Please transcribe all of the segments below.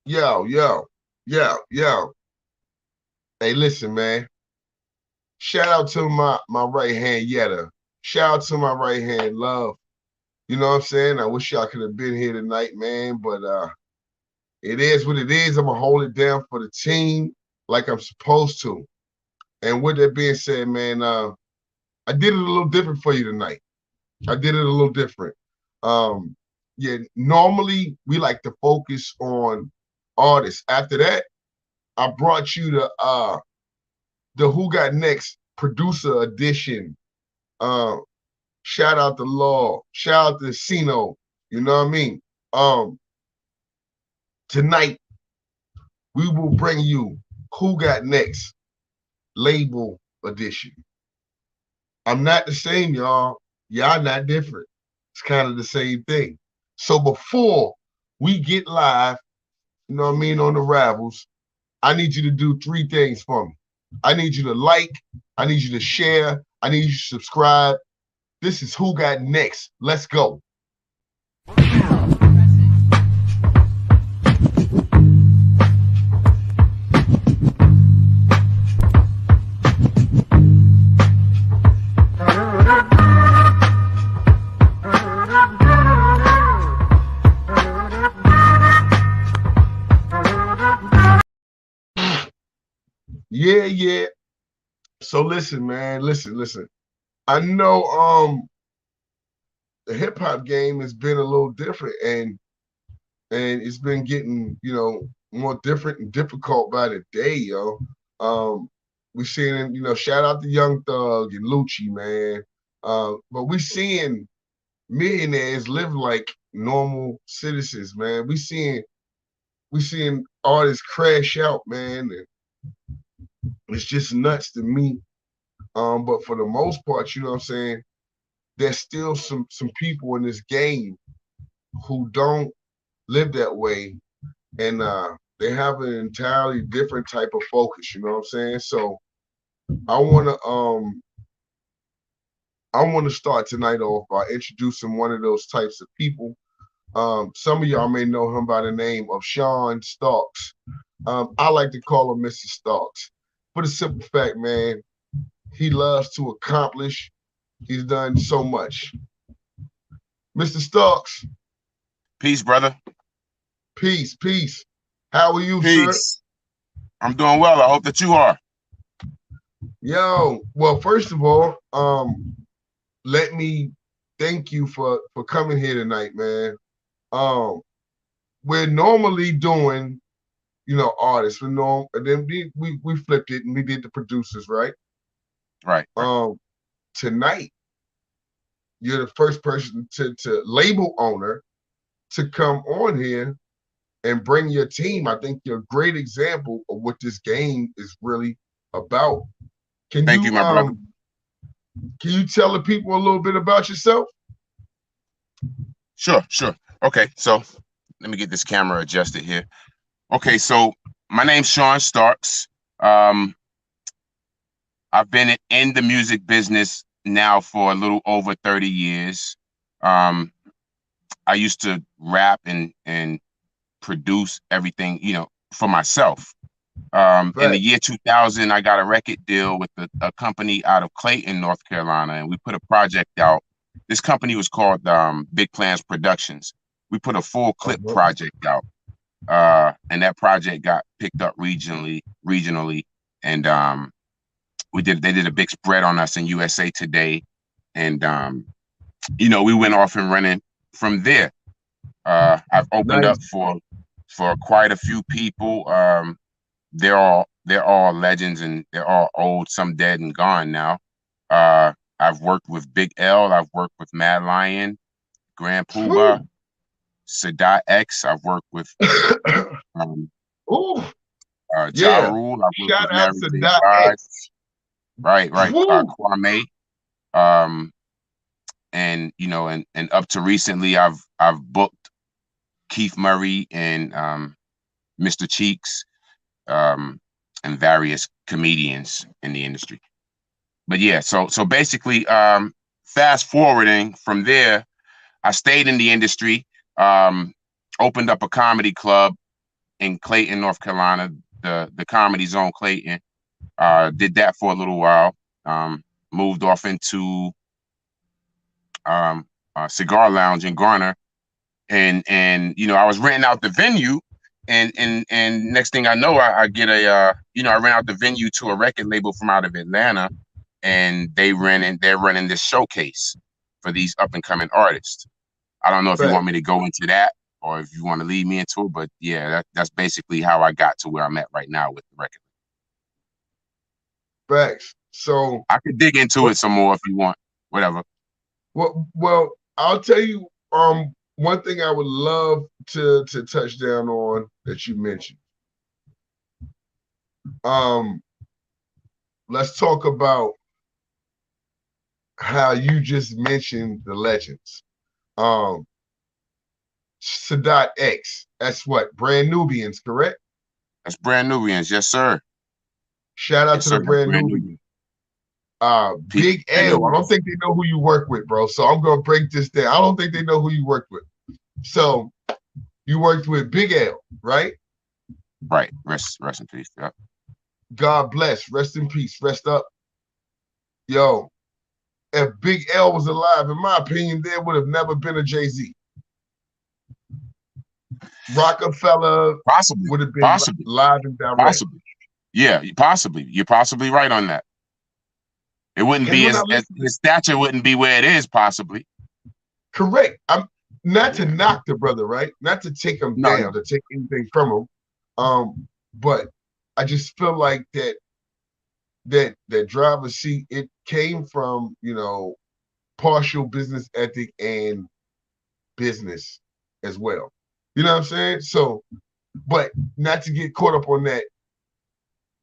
Yo, yo, yo. Hey, listen, man. Shout out to my right hand Yetta. Shout out to my right hand Love. You know what I'm saying? I wish y'all could have been here tonight, man. But it is what it is. I'm gonna hold it down for the team like I'm supposed to. And with that being said, man, I did it a little different for you tonight. I did it a little different. Um, yeah, normally we like to focus on artists. After that, I brought you the Who Got Next producer edition. Uh, shout out to Law. Shout out to Sino. You know what I mean? Um, Tonight we will bring you Who Got Next label edition. I'm not the same, y'all. Y'all not different. It's kind of the same thing. So before we get live, you know what I mean, on the Ravels, I need you to do three things for me. I need you to like, I need you to share, I need you to subscribe. This is Who Got Next. Let's go. Yeah. So listen, man, listen. I know the hip hop game has been a little different and it's been getting, more different and difficult by the day, yo. We seeing, shout out to Young Thug and Lucci, man. But we seeing millionaires live like normal citizens, man. We seeing artists crash out, man. And it's just nuts to me. But for the most part, you know what I'm saying, there's still some people in this game who don't live that way, and they have an entirely different type of focus. You know what I'm saying? So I wanna um I wanna start tonight off by introducing one of those types of people. Some of y'all may know him by the name of Sean Starks. I like to call him Mr. Starks for the simple fact, man, he loves to accomplish. He's done so much. Mr. Starks, Peace, brother. peace. How are you, sir? Peace. I'm doing well. I hope that you are. Yo, well, first of all, let me thank you for coming here tonight, man. Um, we're normally doing, artists. And then we flipped it and we did the producers, right? Right. Um, Tonight you're the first person to label owner to come on here and bring your team. I think you're a great example of what this game is really about. Can Thank you, you my brother. um can you tell the people a little bit about yourself? Sure. Okay, so let me get this camera adjusted here. Okay, so my name's Sean Starks. Um, I've been in the music business now for a little over 30 years. Um, I used to rap and produce everything, for myself. In the Right. year 2000, I got a record deal with a company out of Clayton, North Carolina, and we put a project out. This company was called Big Plans Productions. We put a full clip project out, and that project got picked up regionally, and they did a big spread on us in USA Today, and we went off and running from there. I've opened up Nice. for quite a few people. They're all legends and they're all old, some dead and gone now. I've worked with Big L, I've worked with Mad Lion, Grand Poobah, Sadat X. I've worked with um, Ooh, Ja yeah. Rule. I've worked Shout with out Mary to J. Dot Blige. X. Right. Woo. Kwame. Um, and up to recently, I've booked Keith Murray and Mr. Cheeks, and various comedians in the industry. But yeah, so basically, fast forwarding from there, I stayed in the industry, opened up a comedy club in Clayton, North Carolina, the Comedy Zone Clayton. Did that for a little while. Moved off into Cigar Lounge in Garner, and you know, I was renting out the venue, and next thing I know, I get a I rent out the venue to a record label from out of Atlanta, and they're running this showcase for these up and coming artists. I don't know if you want me to go into that or if you want to lead me into it, but yeah, that's basically how I got to where I'm at right now with the record. Facts. So I could dig into it some more if you want, whatever. Well, I'll tell you one thing I would love to touch down on that you mentioned. Let's talk about how you just mentioned the legends. Sadat X, that's what, Brand Nubians, correct? That's Brand Nubians, yes, sir. Shout out to the Brand Nubians. Big L, I don't think they know who you work with, bro. So I'm gonna break this down. I don't think they know who you worked with. So you worked with Big L, right? Right. Rest in peace. Yeah. God bless. Rest in peace. Rest up. Yo, if Big L was alive, in my opinion, there would have never been a Jay-Z. Rockefeller possibly would have been live and direct. Possibly. Yeah, possibly. You're possibly right on that. It wouldn't be as his stature wouldn't be where it is, possibly. Correct. I'm not to knock the brother, right? Not to take him down, to take anything from him. But I just feel like that driver's seat, it came from, you know, partial business ethic and business as well. You know what I'm saying? So, but not to get caught up on that.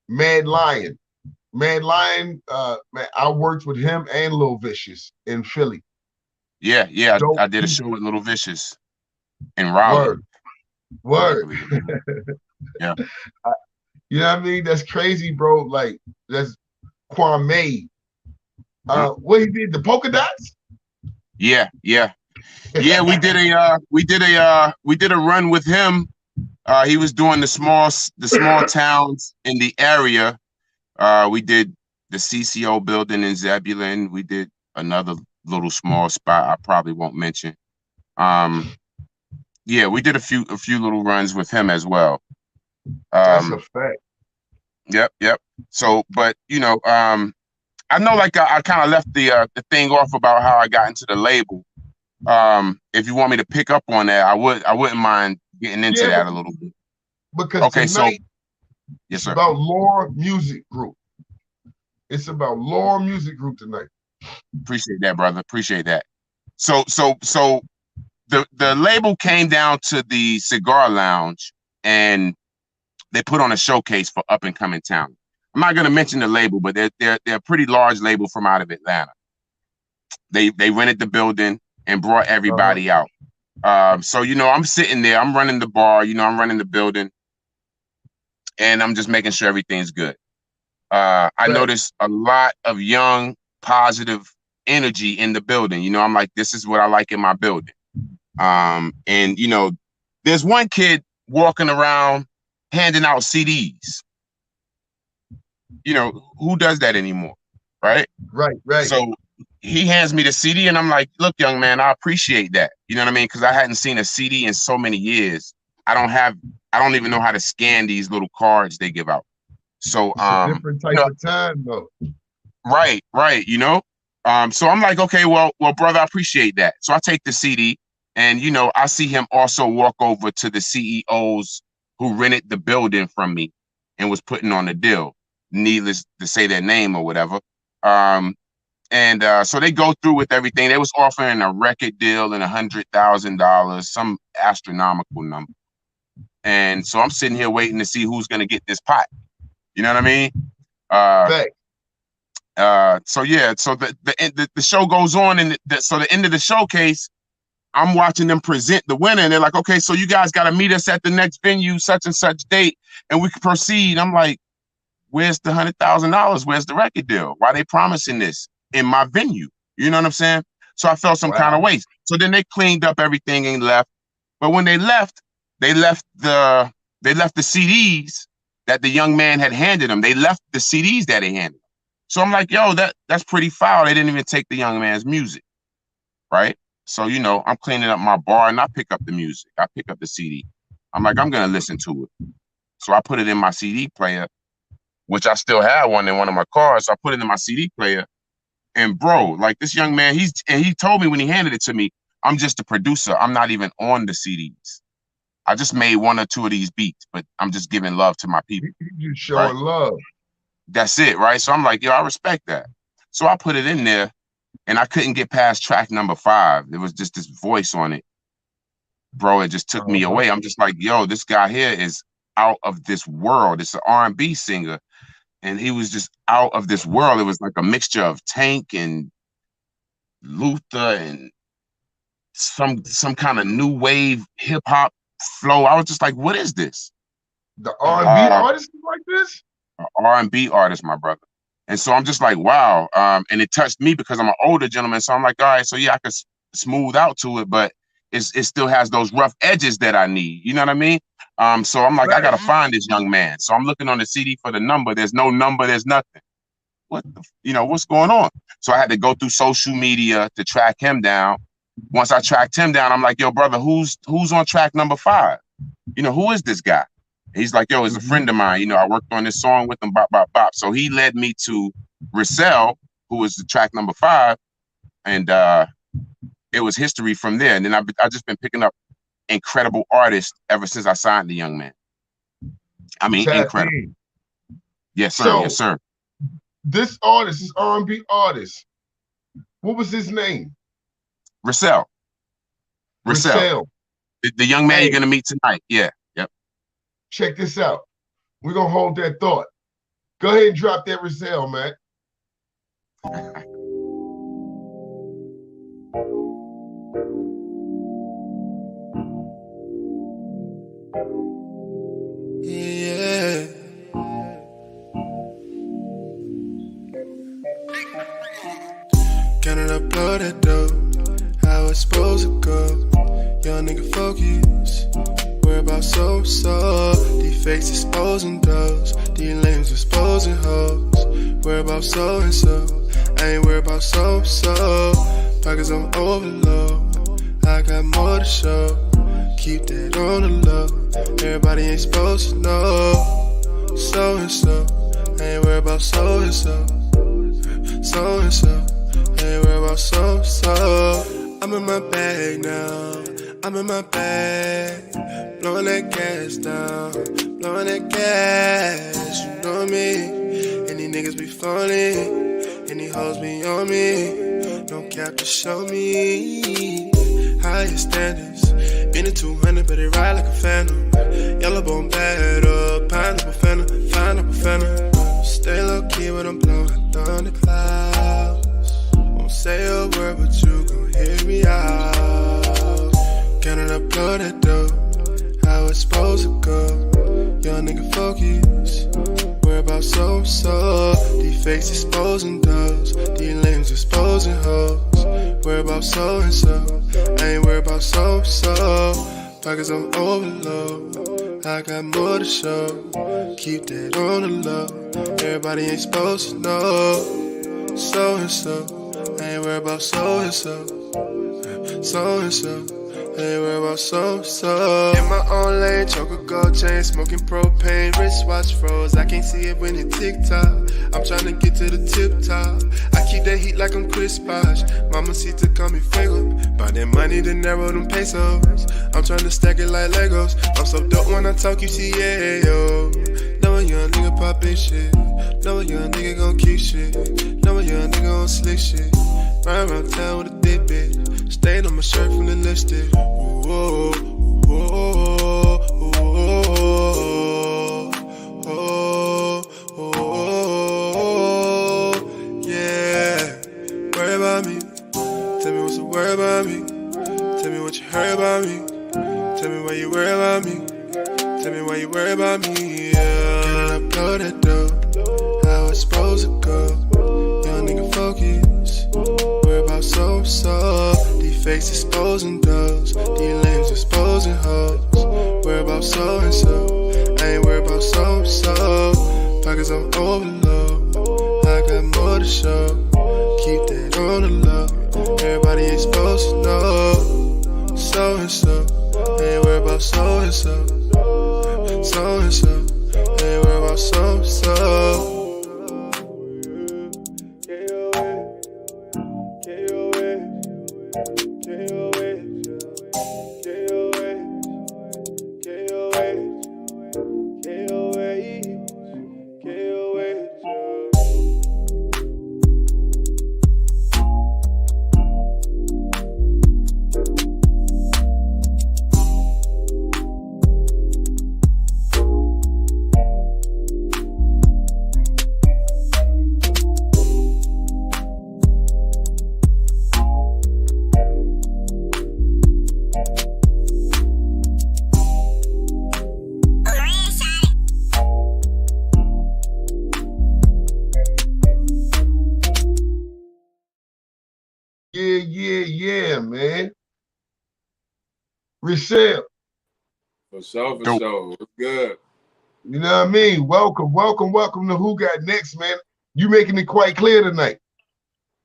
Mad Lion, man, I worked with him and Lil Vicious in Philly. Yeah, I did a show with Lil Vicious in Raleigh. Word. Yeah. You know what I mean? That's crazy, bro. Like, that's Kwame. What he did, the polka dots? Yeah. We did a run with him. He was doing the small towns in the area. We did the CCO building in Zebulon. We did another little small spot I probably won't mention. Yeah, we did a few little runs with him as well. That's a fact. Yep. So, but you know, I know, like I kind of left the thing off about how I got into the label. If you want me to pick up on that, I wouldn't mind getting into that a little bit. Because okay, tonight, yes, sir. It's about LOREMusicGroup. It's about LOREMusicGroup tonight. Appreciate that, brother. Appreciate that. So the label came down to the Cigar Lounge and they put on a showcase for up and coming talent. I'm not going to mention the label, but they're a pretty large label from out of Atlanta. They rented the building and brought everybody out. So, you know, I'm sitting there, I'm running the bar, you know, I'm running the building, and I'm just making sure everything's good. I noticed a lot of young, positive energy in the building. You know, I'm like, this is what I like in my building. And, you know, there's one kid walking around handing out CDs. You know, who does that anymore? Right. So he hands me the CD and I'm like, look, young man, I appreciate that. You know what I mean? Because I hadn't seen a CD in so many years. I don't even know how to scan these little cards they give out. So it's a different type of time though. Right. You know? So I'm like, okay, well, brother, I appreciate that. So I take the CD and, you know, I see him also walk over to the CEOs who rented the building from me and was putting on the deal. Needless to say their name or whatever. So they go through with everything. They was offering a record deal and $100,000, some astronomical number. And so I'm sitting here waiting to see who's gonna get this pot. You know what I mean? So yeah, so the show goes on, and so the end of the showcase, I'm watching them present the winner, and they're like, okay, so you guys got to meet us at the next venue, such and such date, and we can proceed. I'm like, where's the $100,000? Where's the record deal? Why are they promising this in my venue? You know what I'm saying? So I felt some kind of waste. So then they cleaned up everything and left. But when they left the They left the CDs that the young man had handed them. They left the CDs that he handed them. So I'm like, yo, that's pretty foul. They didn't even take the young man's music, right? So, you know, I'm cleaning up my bar and I pick up the music. I pick up the CD. I'm like, I'm going to listen to it. So I put it in my CD player, which I still have one in one of my cars. So I put it in my CD player. And bro, like this young man, he told me when he handed it to me, I'm just a producer. I'm not even on the CDs. I just made 1 or 2 of these beats, but I'm just giving love to my people. You showing love. That's it, right? So I'm like, yo, I respect that. So I put it in there and I couldn't get past track number 5. There was just this voice on it. Bro, it just took me away. I'm just like, yo, this guy here is out of this world. It's an R&B singer. And he was just out of this world. It was like a mixture of Tank and Luther and some kind of new wave hip hop flow. I was just like, what is this? The R&B artist like this? An R&B artist, my brother. And so I'm just like, wow. And it touched me because I'm an older gentleman. So I'm like, all right, so yeah, I could smooth out to it, but it still has those rough edges that I need. You know what I mean? So I'm like, right. I gotta find this young man. So I'm looking on the CD for the number. There's no number. There's nothing. What's going on? So I had to go through social media to track him down. Once I tracked him down, I'm like, yo, brother, who's on track number 5? You know, who is this guy? And he's like, yo, he's a friend of mine. You know, I worked on this song with him, bop, bop, bop. So he led me to Rissell, who was the track number 5. And it was history from there. And then I've just been picking up incredible artists ever since I signed the young man. I mean, incredible. Yes, sir. So, yes, sir. This artist, this R&B artist, what was his name? Rissell. The young man you're gonna meet tonight. Yeah. Yep. Check this out. We're gonna hold that thought. Go ahead and drop that Rissell, man. Yeah. Can I upload that dope? How it's supposed to go? Young nigga focus. Worry about so. These fakes exposing those. These lames exposing hoes. Worry about so and so. I ain't worried about so. Pockets on overload. I got more to show. Keep that on the low. Everybody ain't supposed to know. So and so. I ain't worried about so and so. So and so. I ain't worried about so. I'm in my bag now. I'm in my bag. Blowing that gas down. Blowing that gas. You know me. And these niggas be funny. And these hoes be on me. No cap to show me. Higher standards. Been a 200, but it ride like a phantom. Yellow bone battle. Pineapple phantom. Stay low key when I'm blowing down the clouds. Won't say a word, but you gon' hear me out. Can I upload that dope? How it's supposed to go? Young nigga focus. Worry about so. These fakes exposing those. These lames exposing hoes. Worry about so and so. I ain't worried about so. Pockets on overload. I got more to show. Keep that on the low. Everybody ain't supposed to know. So and so. I ain't worried about so and so. So and so. I ain't worried about so. In my own lane, choke a gold chain, smoking propane, wristwatch froze. I can't see it when it tick-tock. I'm trying to get to the tip-top. I keep that heat like I'm Chris Bosh. Mamacita call me fuego. Buy that money to narrow them pesos. I'm trying to stack it like Legos. I'm so dope when I talk, you see, yeah, yo. Know a young nigga pop big shit. Know a young nigga gon' keep shit. Know a young nigga on slick shit. Ride around town with a dick bitch. Stain on my shirt from the lipstick. Whoa, whoa, yeah. Worry about me. Tell me what's the word about me. Tell me what you heard about me. Tell me why you worry about me. Tell me why you worry about me. Yeah. Can I upload that dope? How it's supposed to go? Young nigga focus. Worry about so. These fakes exposing those. These lames exposing hoes. Worry about so and so. worry about so. Pockets on overload. I got more to show. Keep that on the low. Everybody ain't supposed to know. So and so. Ain't worry about so and so. So and so. Ain't worry about so and so. Yeah, man. Rissell. For sure. What's good? You know what I mean? Welcome to Who Got Next, man. You making it quite clear tonight.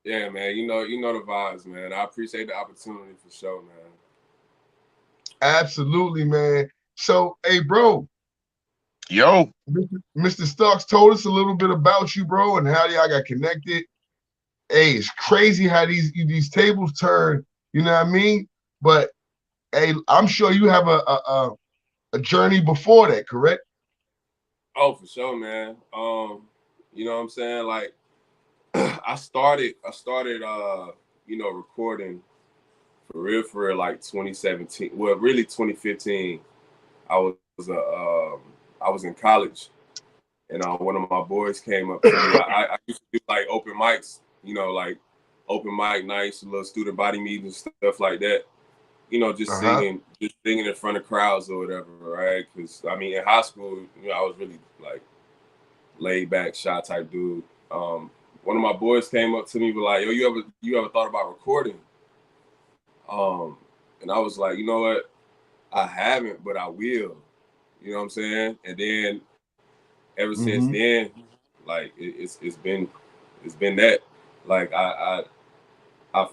Yeah, man. You know the vibes, man. I appreciate the opportunity for sure, man. Absolutely, man. So, hey, bro. Yo. Mr. Starks told us a little bit about you, bro, and how y'all got connected. Hey, it's crazy how these tables turn, you know what I mean? But hey, I'm sure you have a journey before that, correct? Oh, for sure, man. You know what I'm saying? Like I started recording for real like 2017. Well, really 2015. I was in college, and one of my boys came up to me. I used to do like open mics, like open mic nights, little student body meetings, stuff like that. Just singing in front of crowds or whatever, right? Because I mean, in high school, I was really like laid back, shy type dude. One of my boys came up to me, was like, "Yo, you ever thought about recording?" And I was like, you know what? I haven't, but I will. You know what I'm saying? And then ever since then, like it's been that. Like I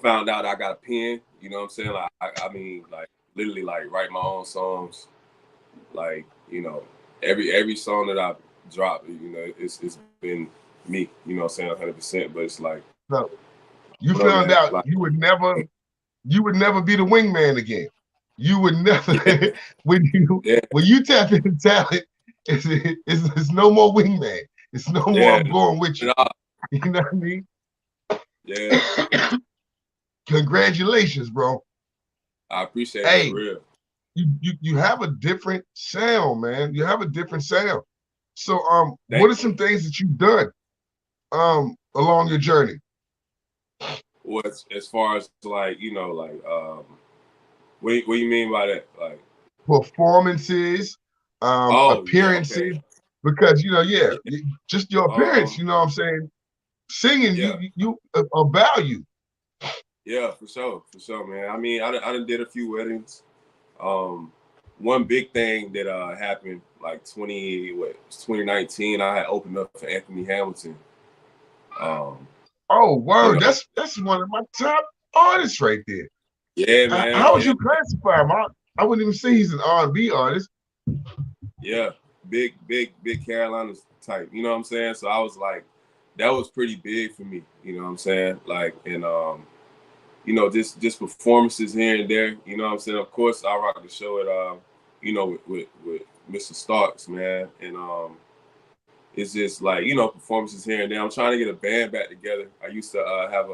found out I got a pen. You know what I'm saying? Like I mean, like literally, like write my own songs. Like every song that I dropped, it's been me. You know what I'm saying? 100%. But it's like, so you found out like, you would never be the wingman again. You would never when you tap into talent, it's no more wingman. It's no more I'm going with you. You know what I mean? Yeah. Congratulations, bro. I appreciate it, for real. You have a different sound, man. You have a different sound. So what are some things that you've done along your journey? What's as far as like, what do you mean by that? Like performances, appearances, okay. because just your appearance, you know what I'm saying? Singing, you a value. Yeah, for sure, man. I mean, I done did a few weddings. One big thing that happened like 2019, I had opened up for Anthony Hamilton. Oh, word! That's one of my top artists right there. Yeah, man. How would you classify him? I wouldn't even say he's an R&B artist. Yeah, big Carolina type. You know what I'm saying? So I was like, that was pretty big for me. You know what I'm saying? Like, and just performances here and there. You know what I'm saying? Of course, I rock the show at with Mr. Starks, man, and it's just like performances here and there. I'm trying to get a band back together. I used to have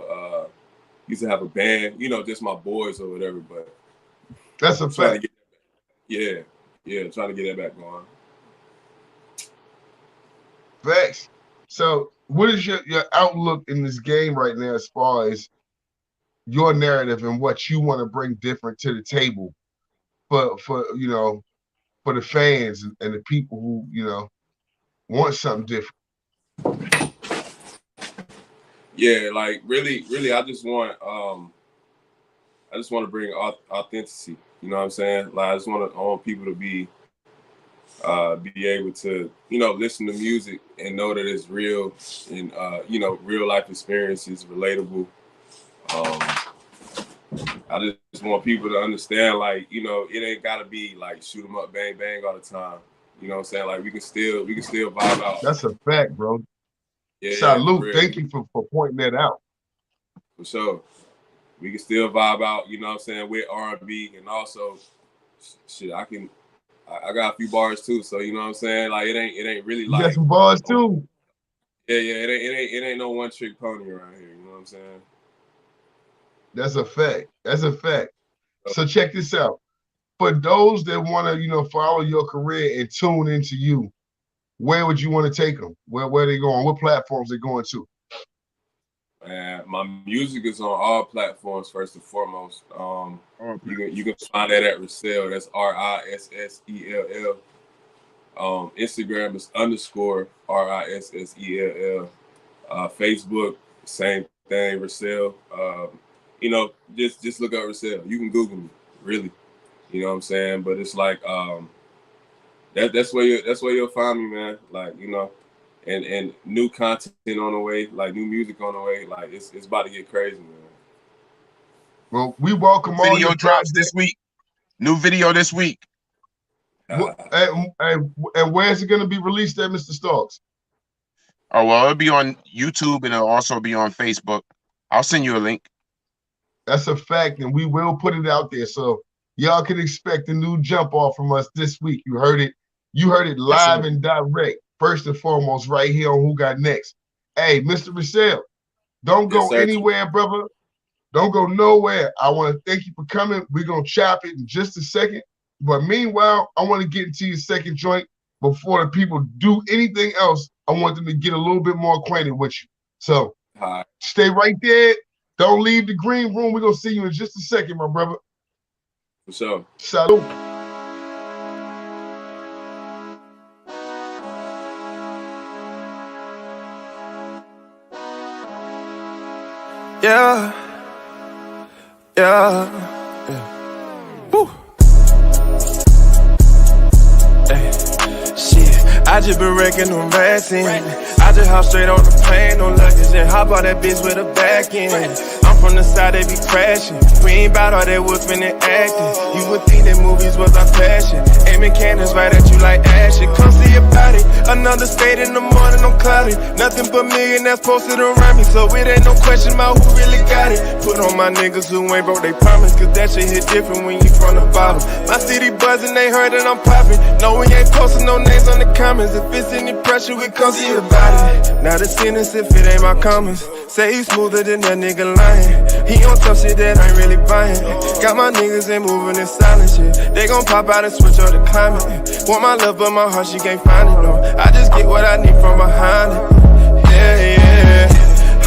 a band, just my boys or whatever. But that's a fact. Trying to get that back going. Facts. So, what is your outlook in this game right now, as far as your narrative and what you want to bring different to the table for the fans and the people who want something different? Yeah, like really, I just want to bring authenticity. You know what I'm saying? Like I want people to be be able to, you know, listen to music and know that it's real and, you know, real life experiences, relatable. I just want people to understand, like, you know, it ain't gotta be like shoot 'em up, bang, bang all the time. You know what I'm saying? Like we can still vibe out. That's a fact, bro. Yeah, Salute. yeah, Thank you for pointing that out. For sure. We can still vibe out, you know what I'm saying, with R&B, and also shit, I got a few bars too, so you know what I'm saying? Like it ain't really like you got some bars too. Yeah, it ain't no one trick pony around here, you know what I'm saying? That's a fact. That's a fact. So check this out. For those that want to, you know, follow your career and tune into you, where would you want to take them? Where they going? What platforms they going to? My music is on all platforms first and foremost. You can find that at Rissell. That's RISSELL. Instagram is _RISSELL. Facebook, same thing, Rissell. You know, just look up Rissell. You can Google me, really. You know what I'm saying? But it's like that's where you'll find me, man. Like, you know. And new content on the way, like new music on the way, like it's about to get crazy, man. Well, we welcome all video drops this week. New video this week. And where's it going to be released at, Mr. Starks? Oh, well, it'll be on YouTube and it'll also be on Facebook. I'll send you a link. That's a fact, and we will put it out there. So y'all can expect a new jump off from us this week. You heard it. You heard it live and direct. First and foremost, right here on Who Got Next. Hey, Mr. Rissell, don't go anywhere, brother. Don't go nowhere. I want to thank you for coming. We're going to chop it in just a second. But meanwhile, I want to get into your second joint. Before the people do anything else, I want them to get a little bit more acquainted with you. So stay right there. Don't leave the green room. We're going to see you in just a second, my brother. For sure. Salute. Yeah. Woo. Hey. Shit, I just been wrecking them rats in. I just hop straight on the plane, no luggage, and hop out that bitch with a back end. I'm from the side, they be crashing. We ain't bout all that whooping and acting. You would think that movies was our passion. Aiming cannons right at you like action. Come see about it. Another state in the morning, I'm cloudy. Nothing but millionaires posted around me, so it ain't no question about who really got it. Put on my niggas who ain't broke, they promise, cause that shit hit different when you from the bottom. My city buzzing, they heard that I'm popping. No, we ain't posting no names on the comments. If it's any pressure, we come see about it. Now the sentence if it ain't my comments. Say he's smoother than that nigga lying. He on some shit that I ain't really buying. Got my niggas in moving in silent shit. They gon' pop out and switch up the climate. Want my love but my heart, she can't find it, no. I just get what I need from behind it. Yeah.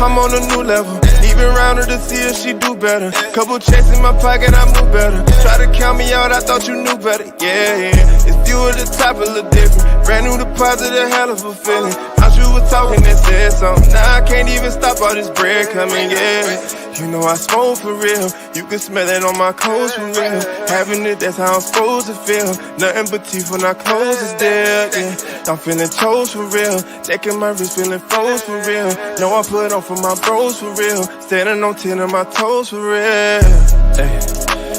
I'm on a new level. Leaving around her to see if she do better. Couple checks in my pocket, I move better. Try to count me out, I thought you knew better. Yeah. If you at the top, it look different. Brand new deposit, a hell of a feeling. Thought you were talking and said something. Now I can't even stop all this bread coming, yeah. You know I smoke for real. You can smell it on my clothes for real. Having it, that's how I'm supposed to feel. Nothing but teeth when I close this deal, yeah. I'm feeling toast for real. Checking my wrist, feeling froze for real. Know I put on for my bros for real. Standing on 10 of my toes for real. Hey.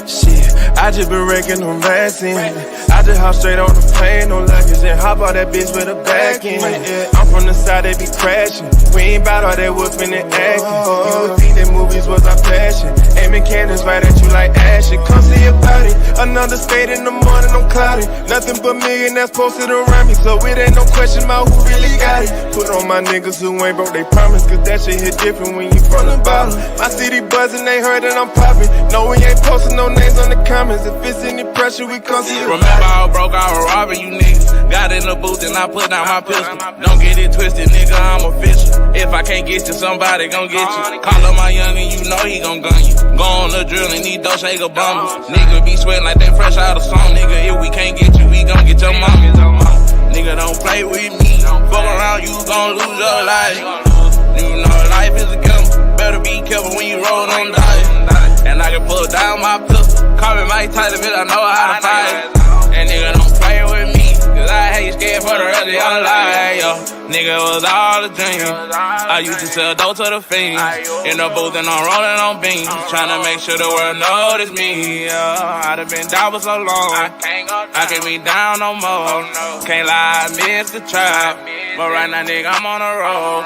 Shit, I just been wrecking them rats in. I just hop straight on the plane, no luggage, and hop out that bitch with a back in. Yeah, I'm from the side, they be crashing. We ain't bout all that whooping and acting. You would think that movies was our passion. Aiming cannons right at you like action. Come see about it. Another state in the morning, I'm cloudy. Nothing but millionaires posted around me, so it ain't no question about who really got it. Put on my niggas who ain't broke, they promise, cause that shit hit different when you from the bottom. My city buzzing, they heard that I'm popping. No, we ain't posting no names on the comments. If it's any pressure, we come see it. Remember I broke, I was robbing you niggas. Got in the booth and I put down my pistol. Don't get it twisted, nigga, I'm official. If I can't get you, somebody gon' get you. Call up my youngin', you know he gon' gun you. Go on the drill and need those shaker bumbles. Nigga be sweating like they fresh out of song. Nigga, if we can't get you, we gon' get your mama. Nigga, don't play with me. Fuck around, you gon' lose your life. You know life is a gamble. Better be careful when you roll on dice. And I can pull down my pistol. Call me Mike Tyson, bitch, I know how to fight. And nigga, don't play with me, cause I project I like, yo. Nigga was all a dream. I used to sell dope to the fiends. In the booth and I'm rolling on beans. Trying to make sure the world notice me, yeah. I done been down for so long. I can't be down no more. Can't lie, I miss the trap. But right now, nigga, I'm on the road.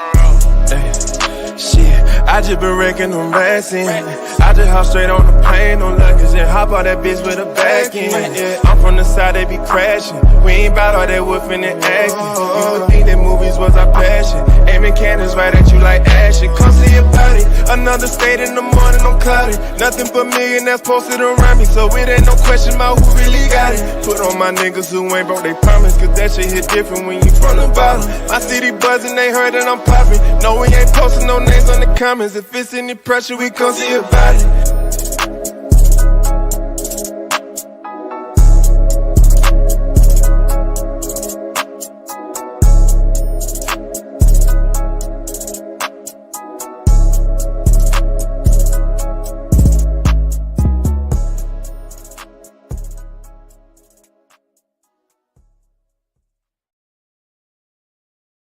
Shit, I just been wrecking them racks in. I just hop straight on the plane, no luggage, and hop out that bitch with a back in. Yeah, I'm from the side, they be crashing. We ain't bout all that woofing and acting. You would think that movies was our passion. Aiming cannons right at you like action. Come see your body, another state in the morning, I'm cloudy. Nothing but millionaires posted around me, so it ain't no question about who really got it. Put on my niggas who ain't broke, they promise, cause that shit hit different when you from the bottom. My city buzzing, they heard that I'm popping. No, we ain't posting no names on the comments. If it's any pressure, we come see about it.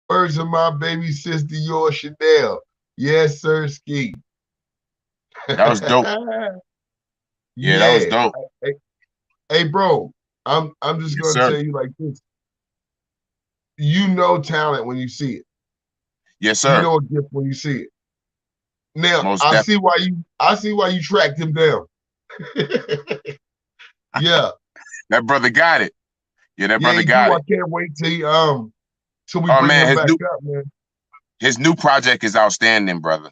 Words of my baby sister, yours, Chanel. Yes, sir, Ski. That was dope. Yeah, that was dope. Hey, bro, I'm just Yes, gonna sir. tell you like this. You know talent when you see it. Yes, You sir. know a gift when you see it. Now Most I see why you tracked him down. Yeah. That brother got it. Yeah, that brother he got do. it. I can't wait till we Oh bring man, him back up, man. his new project is outstanding, brother.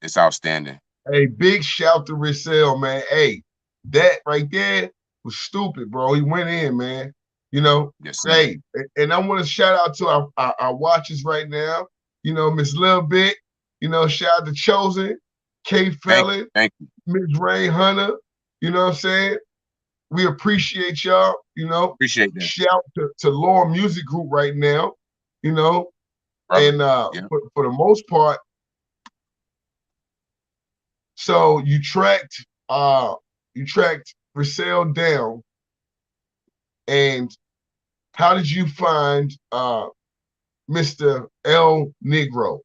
It's outstanding. Hey, big shout to Rissell, man. Hey, that right there was stupid, bro. He went in, man. You know, Yes, sir. hey, and I want to shout out to our watchers right now. You know, Miss Lil Bit. You know, shout out to Chosen, K Felon, Thank you. Miss Ray Hunter. You know what I'm saying? We appreciate y'all. You know, Appreciate that. shout to LOREMusicGroup right now. You know, Brother. and Yeah. for the most part, so you tracked Rissell down, and how did you find Mr. El Negro,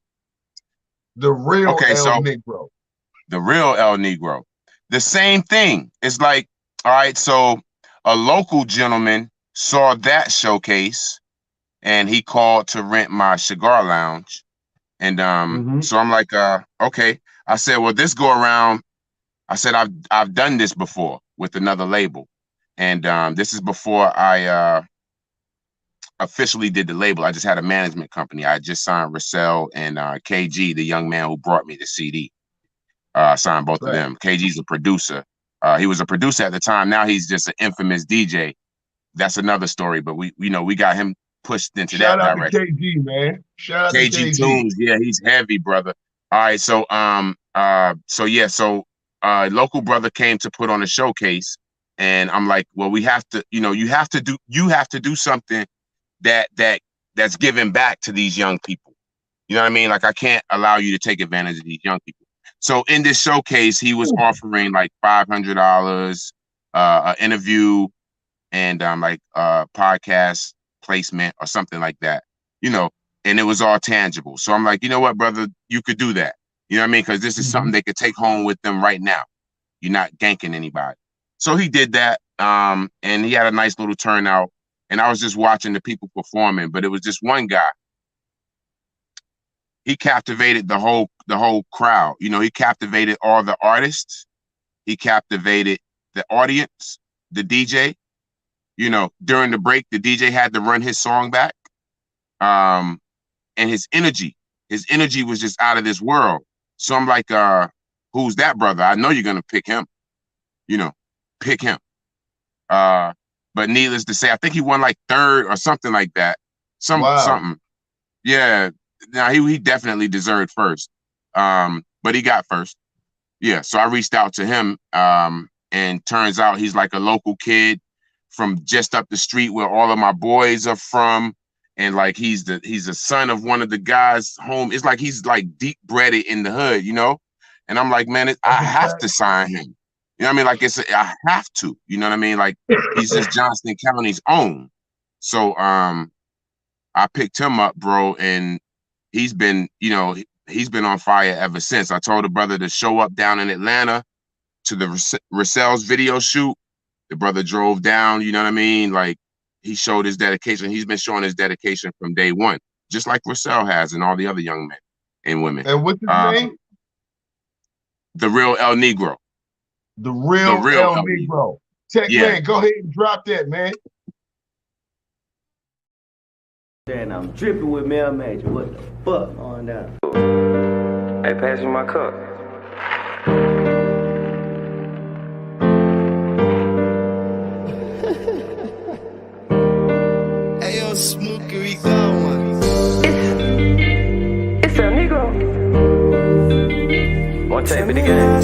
the real Okay, El so Negro? the real El Negro. The same thing. It's like, all right, so a local gentleman saw that showcase and he called to rent my cigar lounge. And so I'm like, okay. I said, well, this go around. I said, I've done this before with another label. And this is before I officially did the label. I just had a management company. I just signed Rissell and KG, the young man who brought me the CD. Signed both of them. KG's a producer. He was a producer at the time. Now he's just an infamous DJ. That's another story. But we got him pushed into that direction. Shout out to KG, man. Shout out to KG Tunes, yeah, he's heavy, brother. All right, so local brother came to put on a showcase, and I'm like, well, we have to, you have to do something that's giving back to these young people. You know what I mean? Like, I can't allow you to take advantage of these young people. So in this showcase, he was offering like $500, an interview, and podcast placement or something like that. And it was all tangible. So I'm like, you know what, brother, you could do that. You know what I mean? Because this is something they could take home with them right now. You're not ganking anybody. So he did that, and he had a nice little turnout. And I was just watching the people performing, but it was just one guy. He captivated the whole crowd. He captivated all the artists. He captivated the audience, the DJ. During the break, the DJ had to run his song back. And his energy was just out of this world. So I'm like, who's that brother? I know you're gonna pick him. Pick him. But needless to say, I think he won like third or something like that. Something. Yeah. Now he definitely deserved first. But he got first. Yeah. So I reached out to him. And turns out he's like a local kid from just up the street where all of my boys are from. And like he's a son of one of the guys home. It's like he's like deep bred in the hood, And I'm like, man, I have to sign him. You know what I mean? Like I have to. You know what I mean? Like he's just Johnston County's own. So I picked him up, bro, and he's been, he's been on fire ever since. I told the brother to show up down in Atlanta to the Rissell's video shoot. The brother drove down, you know what I mean? Like, he showed his dedication. He's been showing his dedication from day one, just like Rissell has and all the other young men and women. And what's his name? The Real El Negro. The Real El Negro. Tech man, go ahead and drop that, man. And I'm dripping with male magic. What the fuck on down? Hey, pass me my cup. Hey, yo, Smokey, we got one. It's El Negro. One tape it again.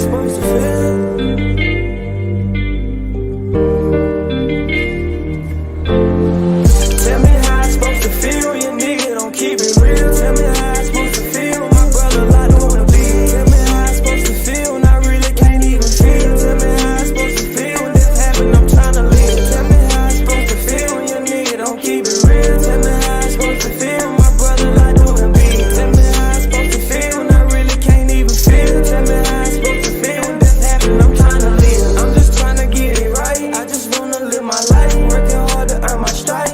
Tell me how I'm supposed to feel, your nigga don't keep it real. Tell me how I'm supposed to feel, my brother like don't wanna be. Tell me how I'm supposed to feel, and I really can't even feel. Tell me how I'm supposed to feel, when this happened, I'm trying to live. Tell me how I'm supposed to feel, your nigga don't keep it real. Tell me how I'm supposed to feel, my brother like don't wanna be. Tell me how I'm supposed to feel, and I really can't even feel. Tell me how I'm supposed to feel, when this happened, I'm trying to live. I'm just trying to get it right, I just wanna live my life, working hard to earn my stripes.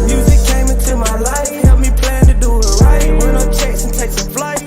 Music came into my life, helped me plan to do it right. Run up checks and take some flight.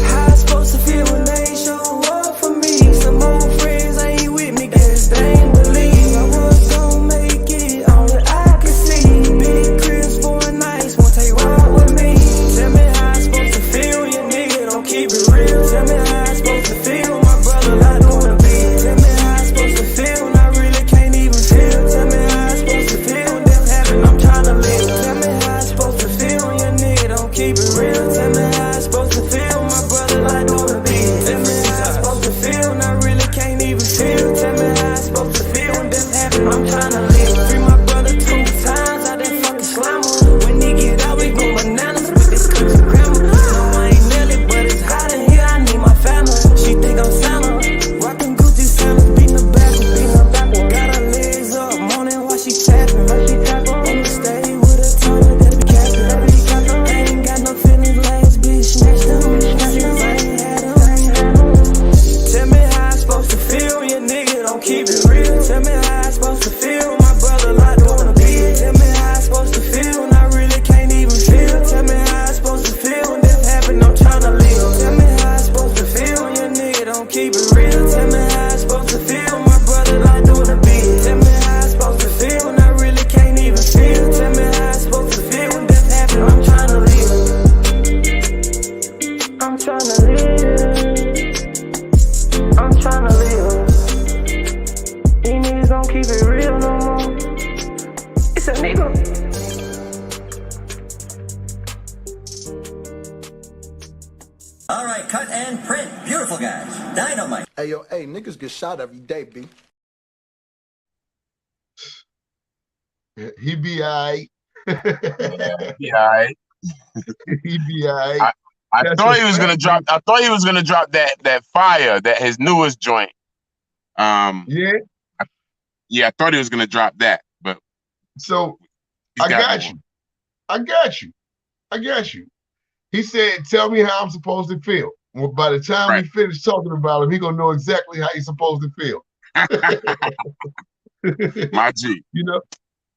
How I supposed to feel when they ain't show up for me? Some old friends ain't with me, guess they ain't believe I was gon' make it, only I can see. Big cribs for a nice, won't take ride with me. Tell me how I supposed to feel, your nigga don't keep it real. Tell me how I supposed to feel, my brother I don't wanna be. Tell me how I supposed to feel, and I really can't even feel. Tell me how I supposed to feel, when death happened, I'm trying to live. Tell me how I supposed to feel, your nigga don't keep it real. Tell me how I supposed to feel, my brother I don't wanna be. Tell me how I supposed to feel, and I really can't even feel. Tell me how I supposed to feel, when death happened, I'm trying to live. Free my brother 2 times, out that fucking slammer. When he get out, we go bananas with this cooks and grammar. No, I ain't Nelly, but it's hot in here, I need my family. She think I'm Santa, rockin' Gucci sandals, beating the back, got her legs up, moaning while she tapping. I'ma stay with a tongue that be capping. Ain't got no feelings, last bitch snatched them. Tell me how I supposed to feel, your nigga don't keep it real. Tell me how I supposed to feel, my brother like don't wanna be. Tell me how I supposed to feel, and I really can't even feel. Tell me how I supposed to feel, when this happened, I'm trying to live. Tell me how I supposed to feel, your nigga don't keep it real. Tell me how I supposed to feel, my brother like don't wanna be. Tell me how I supposed to feel, and I really can't even feel. Tell me how I supposed to feel, when this happened, I'm trying to live. I'm trying to live. I'm trying to live. These niggas don't keep it real no more. It's a nigga. All right, cut and print. Beautiful, guys. Dynamite. Hey, yo, hey, niggas get shot every day, B. He be all right. Yeah, all right. He be all right. I thought he was gonna drop. I thought he was gonna drop that fire, that his newest joint. Yeah. I thought he was gonna drop that, but so I got you. He said, "Tell me how I'm supposed to feel." Well, by the time we finish talking about him, he gonna know exactly how he's supposed to feel. My G. You know.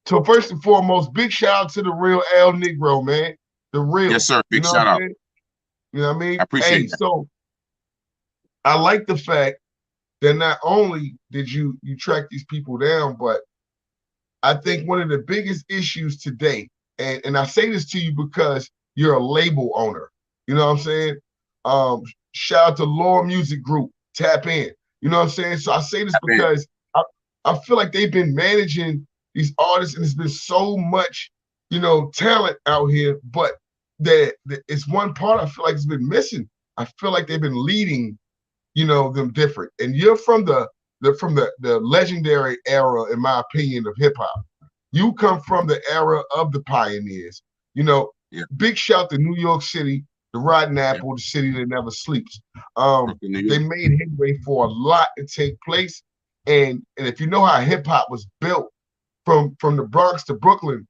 So first and foremost, big shout out to the Real El Negro, man. The real. Yes, sir. Big shout out. You know what I mean? I appreciate that. So I like the fact that not only did you track these people down, but I think one of the biggest issues today, and I say this to you because you're a label owner. You know what I'm saying? Shout out to LOREMusicGroup. Tap in. You know what I'm saying? So I say this because I feel like they've been managing these artists, and there's been so much, talent out here, but that it's one part I feel like it's been missing. I feel like they've been leading, them different. And you're from the legendary era, in my opinion, of hip hop. You come from the era of the pioneers. Big shout to New York City, the Rotten Apple, the city that never sleeps. They made headway for a lot to take place. And if you know how hip hop was built from the Bronx to Brooklyn,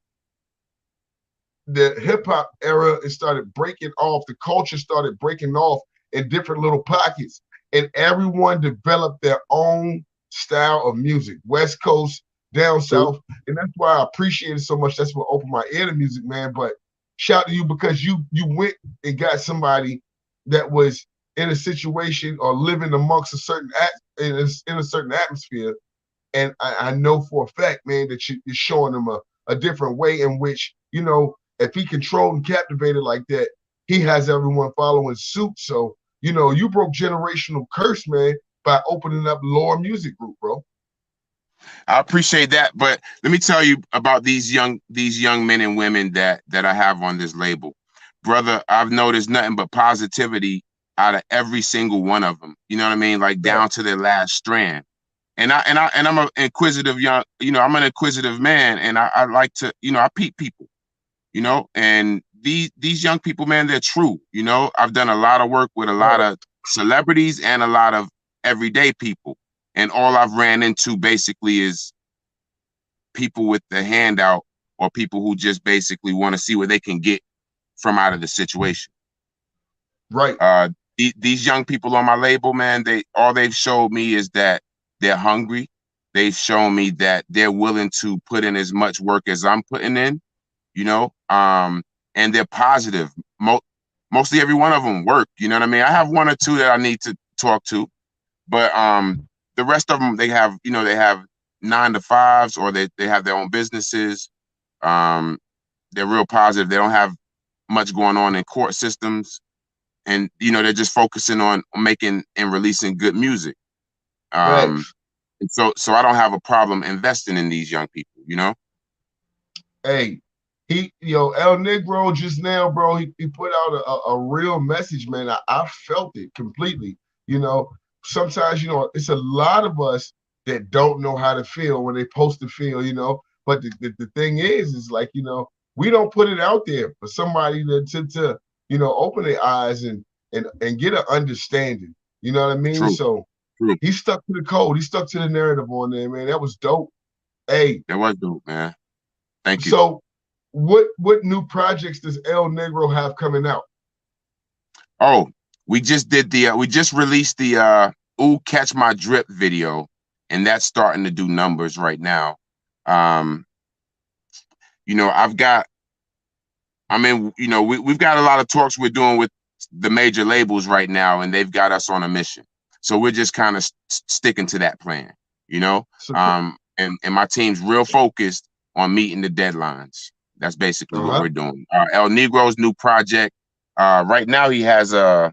the hip hop era, it started breaking off. The culture started breaking off in different little pockets, and everyone developed their own style of music, West Coast, down south, and that's why I appreciate it so much. That's what opened my ear to music, man. But shout to you because you went and got somebody that was in a situation or living amongst a certain in a certain atmosphere, and I know for a fact, man, that you're showing them a different way in which, you know, if he controlled and captivated like that, he has everyone following suit. So, you know, you broke generational curse, man, by opening up LOREMusicGroup, bro. I appreciate that, but let me tell you about these young men and women that I have on this label, brother. I've noticed nothing but positivity out of every single one of them. You know what I mean? Like down to their last strand. And I'm an inquisitive I'm an inquisitive man, and I like to, you know, I peep people, you know, and these young people, man, they're true. You know, I've done a lot of work with a lot of celebrities and a lot of everyday people. And all I've ran into basically is people with the handout or people who just basically want to see what they can get from out of the situation. Right. These young people on my label, man, all they've showed me is that they're hungry. They've shown me that they're willing to put in as much work as I'm putting in, you know, and they're positive. Mostly every one of them work. You know what I mean? I have one or two that I need to talk to, but the rest of them, they have 9-to-5s or they have their own businesses. They're real positive. They don't have much going on in court systems, and you know, they're just focusing on making and releasing good music. And so I don't have a problem investing in these young people, you know. Hey, El Negro just now, bro, he put out a real message, man. I felt it completely. You know, sometimes, you know, it's a lot of us that don't know how to feel when they're supposed to feel, you know. But the thing is like, you know, we don't put it out there for somebody to you know, open their eyes and get an understanding. You know what I mean? True. So he stuck to the code. He stuck to the narrative on there, man. That was dope. Hey, that was dope, man. Thank you. So what new projects does El Negro have coming out? Oh, we just released the Ooh, Catch My Drip video, and that's starting to do numbers right now. You know, we've got a lot of talks we're doing with the major labels right now, and they've got us on a mission. So we're just kind of sticking to that plan, you know. And my team's real focused on meeting the deadlines. That's basically what we're doing. El Negro's new project. Right now he has the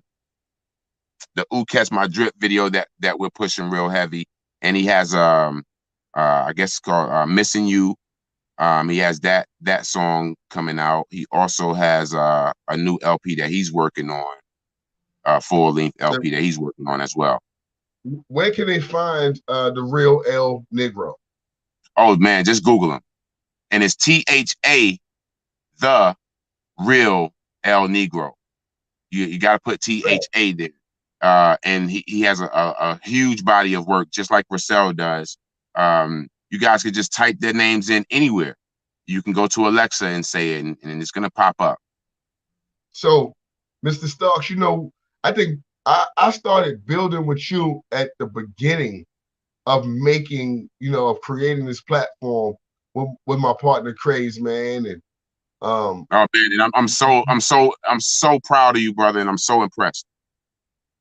Ooh, Catch My Drip video that we're pushing real heavy, and he has I guess it's called Missing You. He has that song coming out. He also has a new LP that he's working on, full-length LP that he's working on as well. Where can they find the real El Negro? Oh man, just Google him, and it's THA, the real El Negro. You got to put THA there, and he has a huge body of work, just like Rissell does. You guys could just type their names in anywhere. You can go to Alexa and say it, and it's gonna pop up. So, Mr. Starks, you know, I think I started building with you at the beginning of making, you know, of creating this platform with my partner Craze, man. And oh man, and I'm so proud of you, brother, and I'm so impressed.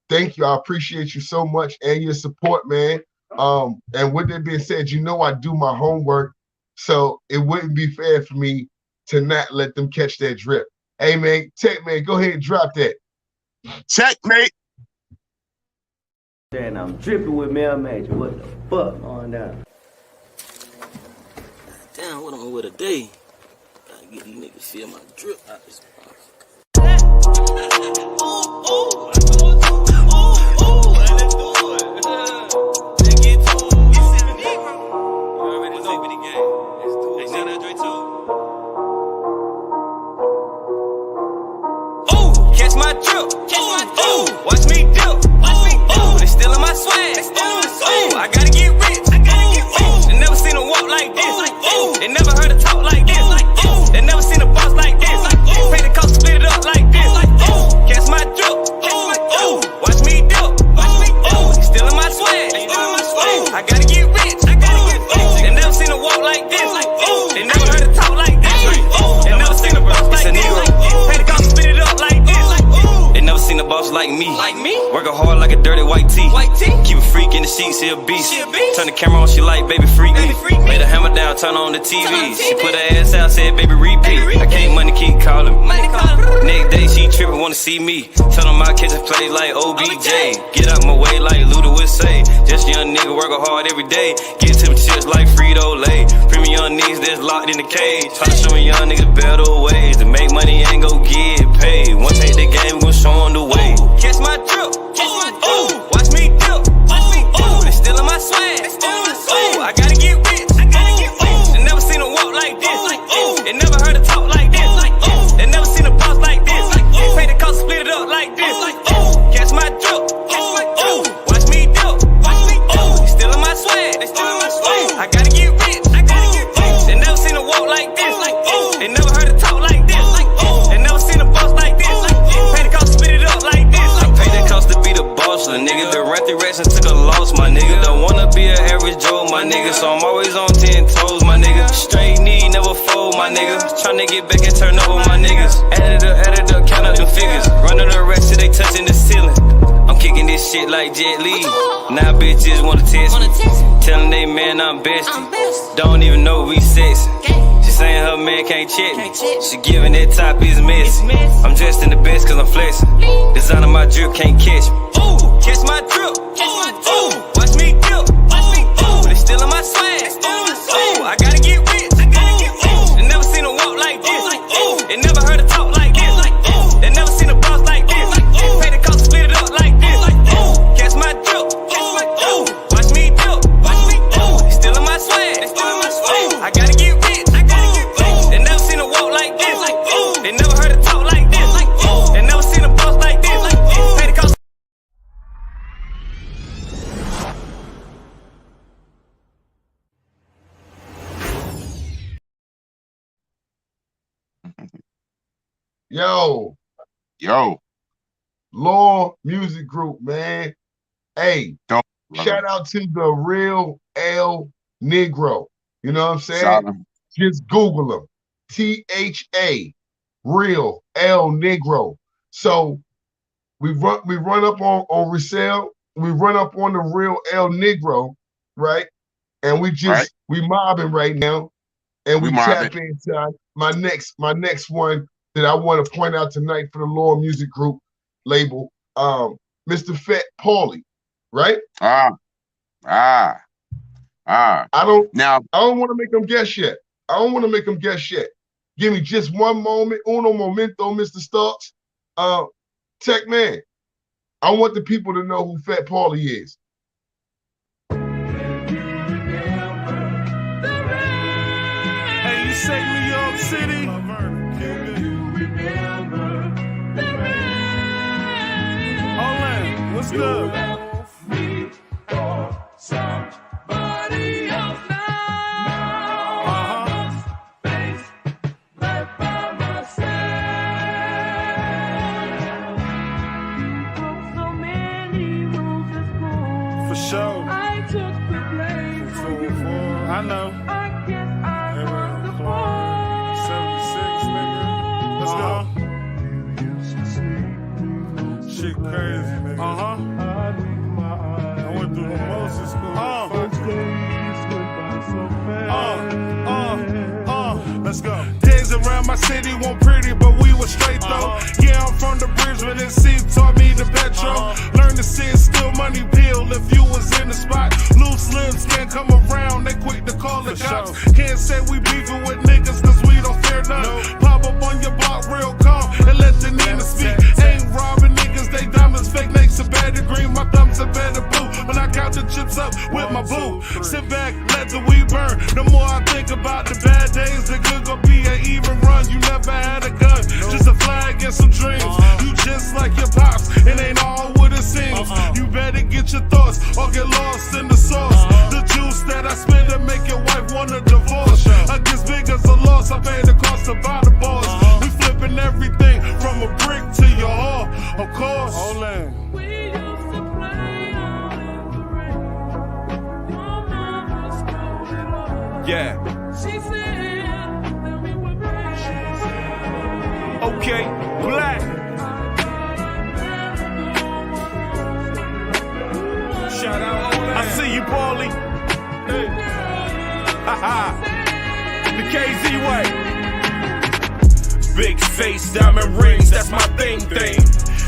Thank you. I appreciate you so much and your support, man. And with that being said, you know, I do my homework, so it wouldn't be fair for me to not let them catch that drip. Hey man, Tech man, go ahead and drop that. Checkmate. And I'm dripping with Mel Major. What the fuck going down? Damn, what am I with a day? Gotta get these niggas feel my drip out this Catch my drip. Ooh, watch me dip. Ooh, they stealing my swag. Ooh, I gotta get rich. Ooh, they never seen a walk like this. They never heard a talk like this. They never seen a boss like this. like me. Working hard like a dirty white tee. Keep a freak in the sheets, she a beast. Turn the camera on, she like, baby, freak me. Lay the hammer down, turn on the TV. She put her ass out, said, baby, repeat. I can't money, keep calling. Next day, she trippin', wanna see me. Tell them my kids play like OBJ. Get out my way like Luda would say. Just a young nigga working hard every day. Get to them chips like Frito-Lay. Free me young niggas that's locked in the cage. Try to show me young niggas better ways. To make money and go get paid. Once take the game, we gon' show them the way. Catch my drip. Watch me dip. They stealing my swag. I gotta get rich. They never seen a walk like this. They never heard a talk like this. They never seen a boss like this. Pay the cost, split it up like this. Catch my drip. Watch me dip. They stealing my swag. I gotta get rich. They never seen a walk like this. They never heard a talk like this. They never seen a boss like this. Pay the cost, split it up like this. I paid the cost to be the boss, little nigga. The rent the racks and took a loss, my nigga. Don't wanna be an average Joe, my nigga. So I'm always on 10 toes, my nigga. Straight knee, never fold, my nigga. Tryna get back and turn over my niggas. Added up, count up them figures. Running the racks till they touching the ceiling. I'm kicking this shit like Jet Li. Now bitches wanna test me. Telling they man I'm bestie. Don't even know we sexy. She saying her man can't check me. She giving that top is messy. I'm dressed in the best cause I'm flexing. Design of my drip can't catch me. Catch my drip. Watch me dip. They stealing my swag. I gotta get rich. They never seen a walk like this. They never heard a talk like this. They never seen a boss like this. Pay the cost, split it up like this. Catch my drip. Watch me dip. They stealing my swag. I gotta get rich. They never seen a walk like this. They never heard a talk like this. They never seen a boss like this. Pay the cost. Yo, LOREMusicGroup, man. Hey, shout out to the real L Negro. You know what I'm saying? Just Google him. THA, real L Negro. So we run up on Rissell. We run up on the real L Negro, right? And we mobbing right now. And we tap into my next one that I want to point out tonight for the LOREMusicGroup label, Mr. Fat Pauly, right? I don't want to make them guess yet. Give me just one moment, uno momento, Mr. Starks. Tech man, I want the people to know who Fat Pauly is. Hey, you say New York City? What's good? Somebody else now. Face right by myself. You broke so many rules at school. For sure. I took the blame for you. I know. I guess I was the boy. 76, nigga. Let's go. Shit crazy, nigga. I went through the most in school. Let's go. Days around my city weren't pretty, but we were straight though. Yeah, I'm from the bridge, but it seemed taught me the petro. Learn to see it's still money bill if you was in the spot. Loose limbs can't come around, they quick to call the cops. Can't say we beefing with niggas cause we don't fear none. Pop up on your block real calm and let the Nina speak. Ain't robbing niggas, they diamonds fake, makes a better green. My thumbs a better blue when I count the chips up with my boo. Sit back, let the weed burn. The more I think about the bad days, the good gon' be an even run. You never had a gun, just a flag and some dreams. You just like your pops, it ain't all what it seems. You better get your thoughts or get lost in the sauce. The juice that I spend to make your wife want a divorce. I guess big as a loss, I pay the cost to buy the boss. We flipping everything from a brick to your heart, of course. We used to play out in the rain. Your mama stole it all. Yeah. She said that we were brave. Okay, black. I see you, Pauly. Hey. The KZ way. Big face, diamond rings, that's my thing.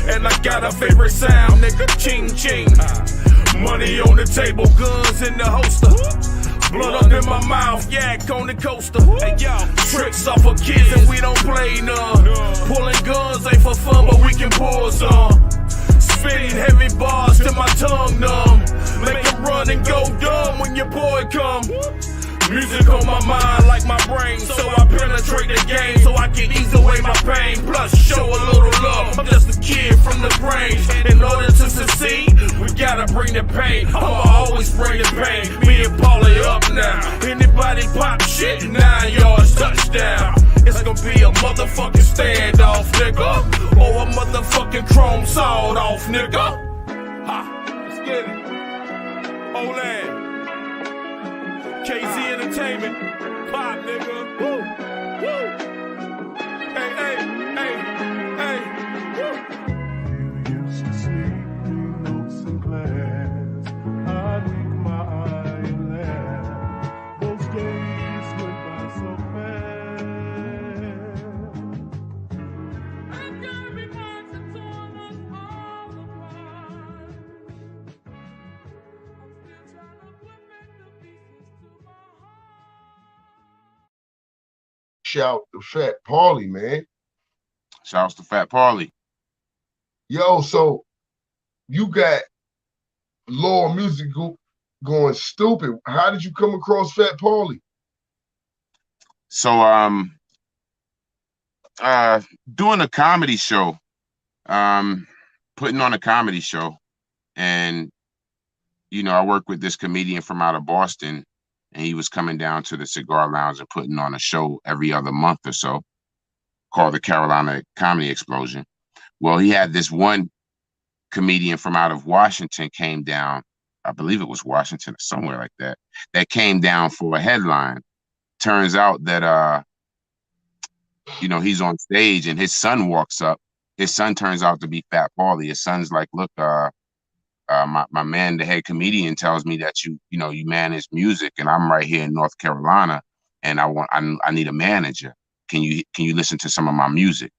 And I got a favorite sound, nigga, ching ching. Money on the table, guns in the holster. Blood up in my mouth, yak on the coaster. Hey, yo, tricks off of kids and we don't play none. Pulling guns ain't for fun, but we can pull some. Spitting heavy bars till my tongue numb. Make it run and go dumb when your boy come. Music on my mind like my brain, so I penetrate the game so I can ease away my pain. Plus show a little love, I'm just a kid from the range. In order to succeed, we gotta bring the pain. I'ma always bring the pain. Me and Pauly up now. Anybody pop shit, 9 yards, touchdown. It's gonna be a motherfucking standoff, nigga. Or a motherfucking chrome sawed off, nigga. Ha, let's get it. Olay. KZ Entertainment, pop, nigga. Woo, woo. Hey, hey, hey, hey. Woo. You used to sleep through notes and glass. I'd wink my eye and laugh. Those days went by so fast. I gotta be mine to torn us all apart. I'm still trying to put back the pieces to my heart. Shout to Fat Pauly, man. Shouts to Fat Pauly. Yo, so you got LOREMusicGroup going stupid. How did you come across Fat Pauly? So doing a comedy show, putting on a comedy show, and you know, I work with this comedian from out of Boston, and he was coming down to the Cigar Lounge and putting on a show every other month or so called the Carolina Comedy Explosion. Well, he had this one comedian from out of Washington came down, I believe it was Washington or somewhere like that, that came down for a headline. Turns out that, you know, he's on stage and his son walks up. His son turns out to be Fat Pauly. His son's like, look, my man, the head comedian, tells me that you manage music, and I'm right here in North Carolina, and I need a manager. Can you listen to some of my music?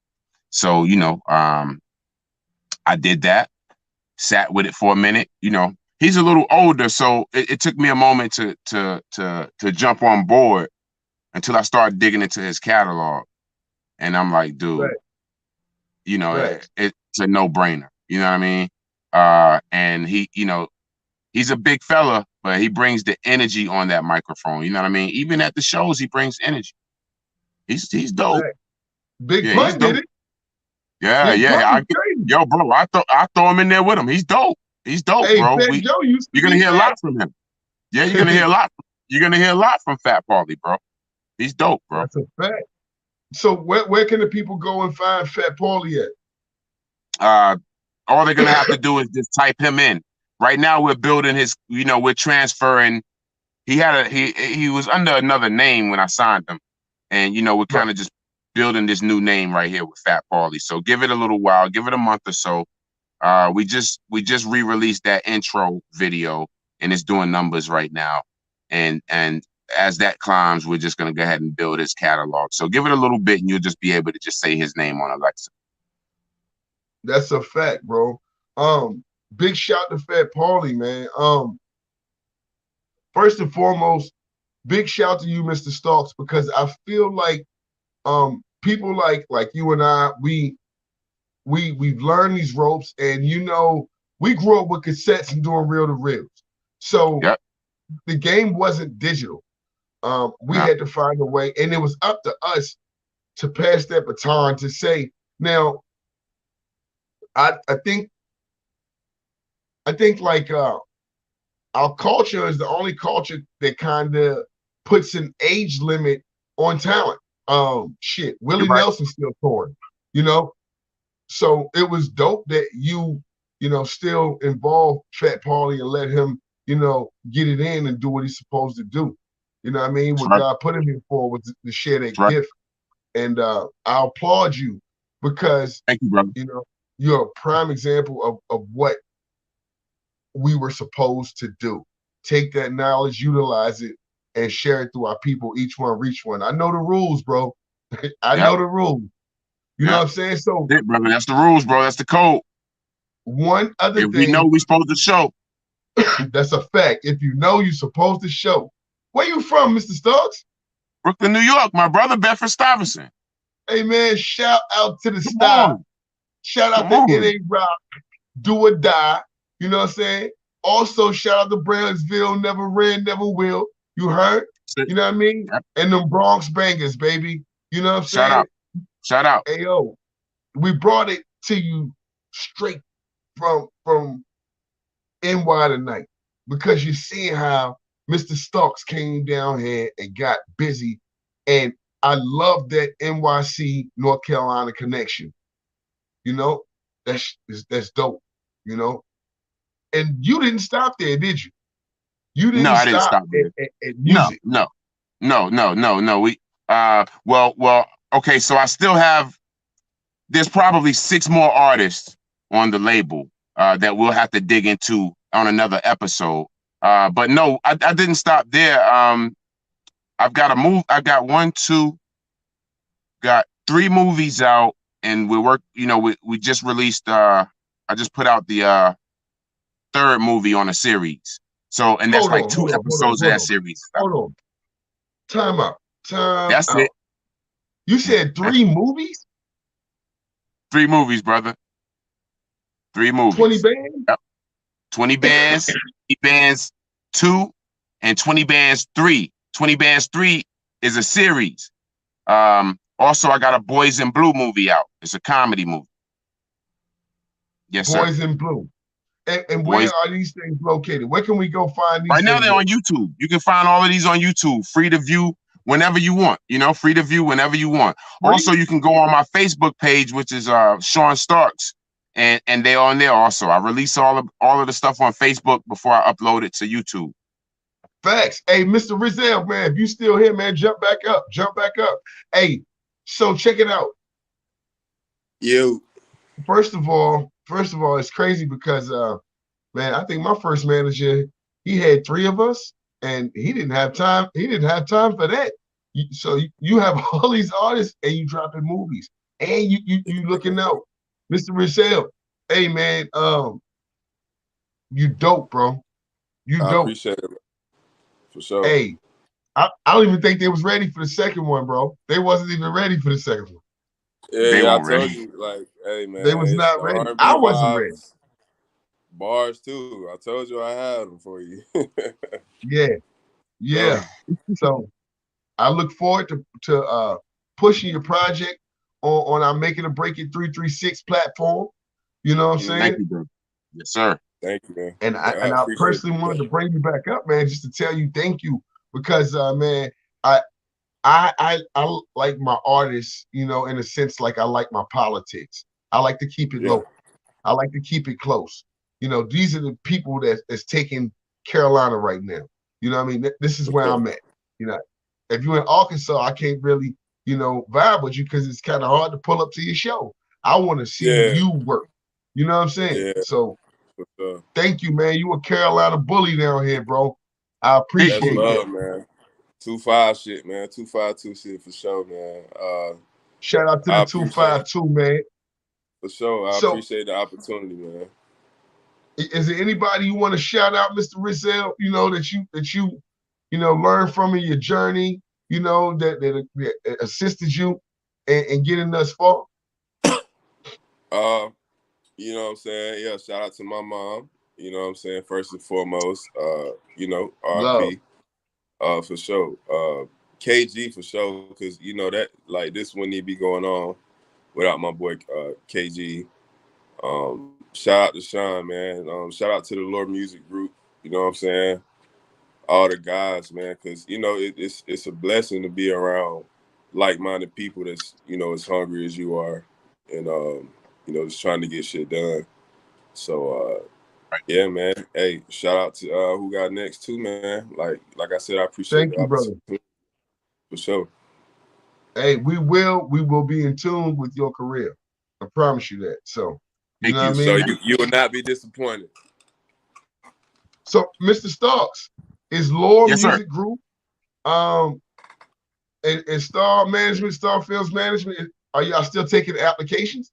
So, you know, I did that, sat with it for a minute. You know, he's a little older, so it took me a moment to jump on board until I started digging into his catalog, and I'm like, dude, right. You know, right. It's a no-brainer. You know what I mean? And he, you know, he's a big fella, but he brings the energy on that microphone. You know what I mean? Even at the shows, he brings energy. He's dope. Right. Big Pun did it. Yeah, Big yeah. Yo, bro, I throw him in there with him. He's dope. He's dope, hey, bro. You're gonna hear a lot from him. Yeah, you're gonna hear a lot. You're gonna hear a lot from Fat Pauly, bro. He's dope, bro. That's a fact. So where can the people go and find Fat Pauly at? All they're gonna have to do is just type him in. Right now, we're building his. You know, we're transferring. He was under another name when I signed him, and you know, we're kind of just building this new name right here with Fat Pauly. So give it a little while, give it a month or so. We just re-released that intro video, and it's doing numbers right now. And as that climbs, we're just gonna go ahead and build his catalog. So give it a little bit, and you'll just be able to just say his name on Alexa. That's a fact, bro. Big shout to Fat Pauly, man. First and foremost, big shout to you, Mr. Starks, because I feel like people like you and I, we've learned these ropes, and you know, we grew up with cassettes and doing reel to reels. So yep. The game wasn't digital. We had to find a way, and it was up to us to pass that baton to say, now, I think like our culture is the only culture that kind of puts an age limit on talent. Willie Nelson's still touring, you know. So it was dope that you know, still involve Fat Pauly and let him, you know, get it in and do what he's supposed to do. You know what I mean? What God put him here for was to share that gift. And I applaud you because, thank you, brother. You know, you're a prime example of what we were supposed to do. Take that knowledge, utilize it, and share it through our people. Each one reach one. I know the rules, bro. I know the rules. You know what I'm saying? So, brother, that's the rules, bro. That's the code. One other if thing. We know we're supposed to show. That's a fact. If you know you're supposed to show. Where you from, Mr. Stokes? Brooklyn, New York. My brother, Bedford Stuyvesant. Hey, man, shout out to the style. Shout out to NA Rock, Do or Die. You know what I'm saying? Also, shout out to Brownsville, Never Ran, Never Will. You heard? You know what I mean? Yep. And them Bronx bangers, baby. You know what I'm saying? Shout out. Hey, yo, we brought it to you straight from NY tonight because you see how Mr. Stokes came down here and got busy. And I love that NYC, North Carolina connection. You know, that's dope, you know. And you didn't stop there, did you? You didn't I didn't stop there. At music. No. We well, okay, so I still have, there's probably 6 more artists on the label that we'll have to dig into on another episode. But no, I didn't stop there. I've got a move. I got 3 movies out, and we just released. I just put out the 3rd movie on a series. So, and that's like 2 episodes of that series. Hold on. Time out. That's it. You said 3 movies? 3 movies, brother. 3 movies. 20 bands? Yep. 20 bands, 20 bands 2, and 20 bands 3. 20 bands 3 is a series. Also, I got a Boys in Blue movie out. It's a comedy movie. Yes, sir. Boys in Blue. And where are these things located? Where can we go find these? Right now, they're on YouTube. You can find all of these on YouTube, free to view whenever you want. Free to view whenever you want. Also, you can go on my Facebook page, which is Sean Starks, and they're on there also. I release all of the stuff on Facebook before I upload it to YouTube. Facts. Hey, Mr. Rissell, man, if you still here, man, jump back up. Hey, so check it out. You. First of all, it's crazy because, man, I think my first manager, he had 3 of us, and he didn't have time. He didn't have time for that. So you have all these artists, and you dropping movies, and you looking out, Mr. Rissell. Hey, man, you dope, bro. You dope. I appreciate it, for sure. Hey, I don't even think they was ready for the second one, bro. They wasn't even ready for the second one. Yeah, I told you, like, hey, man. They was not ready. I wasn't ready. Bars, too. I told you I had them for you. Yeah. So I look forward to pushing your project on our Making a Break It 336 platform. You know what I'm saying? Thank you, bro. Yes, sir. Thank you, man. And I personally wanted to bring you back up, man, just to tell you thank you. Because, man, I like my artists, in a sense, like I like my politics. I like to keep it local. I like to keep it close. These are the people that's taking Carolina right now. You know what I mean? This is where I'm at. If you're in Arkansas, I can't really, vibe with you because it's kind of hard to pull up to your show. I want to see you work. You know what I'm saying? Yeah. So thank you, man. You a Carolina bully down here, bro. I appreciate that, man. 2-5 shit, man. 252 shit for sure, man. Shout out to the 252, man. For sure. I appreciate the opportunity, man. Is there anybody you want to shout out, Mr. Rissell, that you learned from in your journey, that assisted you in getting thus far? You know what I'm saying? Yeah, shout out to my mom. You know what I'm saying? First and foremost, RP. For sure. KG for sure, because that like this wouldn't even be going on without my boy KG. Shout out to Sean, man. Shout out to the LOREMusicGroup. You know what I'm saying? All the guys, man, because it's a blessing to be around like-minded people that's as hungry as you are, and just trying to get shit done. So yeah, man. Hey, shout out to who got next too, man. Like I said, I appreciate Thank you, brother. For sure. Hey, we will be in tune with your career. I promise you that. So you know what I mean? So you will not be disappointed. So, Mr. Starks, is Lore Yes, sir. Music Group, and Star Management, Star Films Management, are y'all still taking applications?